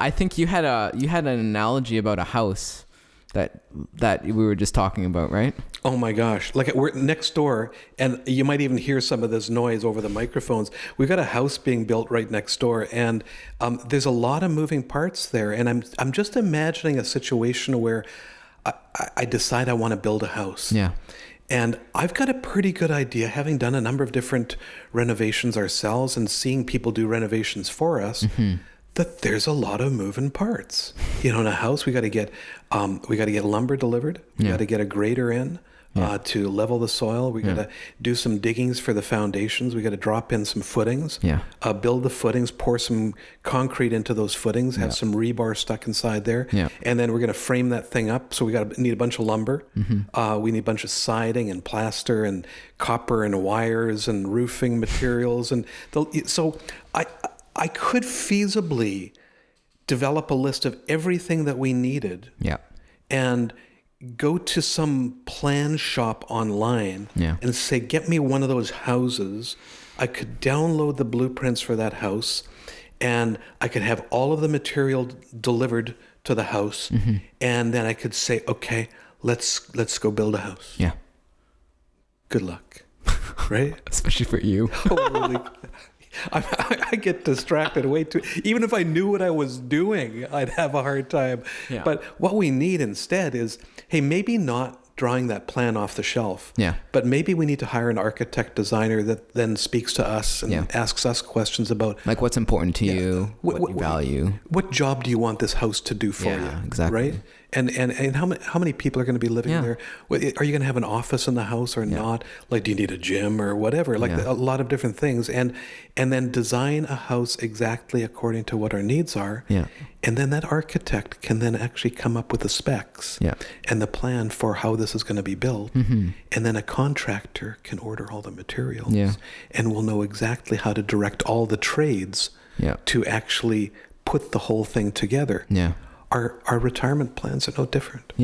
I think you had an analogy about a house that we were just talking about, right? Oh my gosh. Like we're next door, and you might even hear some of this noise over the microphones. We've got a house being built right next door, and there's a lot of moving parts there. And I'm just imagining a situation where I decide I want to build a house. Yeah. And I've got a pretty good idea, having done a number of different renovations ourselves and seeing people do renovations for us, that there's a lot of moving parts. In a house, we got to get lumber delivered. We got to get a grader in to level the soil. We got to do some diggings for the foundations. We got to drop in some footings. Build the footings, pour some concrete into those footings, have some rebar stuck inside there, and then we're going to frame that thing up. So we need a bunch of lumber. We need a bunch of siding and plaster and copper and wires and roofing materials, and so I could feasibly develop a list of everything that we needed. And go to some plan shop online and say, get me one of those houses. I could download the blueprints for that house, and I could have all of the material delivered to the house, and then I could say, okay, let's go build a house. Good luck. Right? Especially for you. Oh, really? I get distracted way too. Even if I knew what I was doing, I'd have a hard time. But what we need instead is, hey, maybe not drawing that plan off the shelf. But maybe we need to hire an architect designer that then speaks to us and asks us questions about, like, what's important to you, what you value. What job do you want this house to do for you? Exactly. Right? And how many people are going to be living there? Are you going to have an office in the house or not? Like, do you need a gym or whatever? Like a lot of different things. And then design a house exactly according to what our needs are. And then that architect can then actually come up with the specs and the plan for how this is going to be built. And then a contractor can order all the materials and will know exactly how to direct all the trades to actually put the whole thing together. Our retirement plans are no different.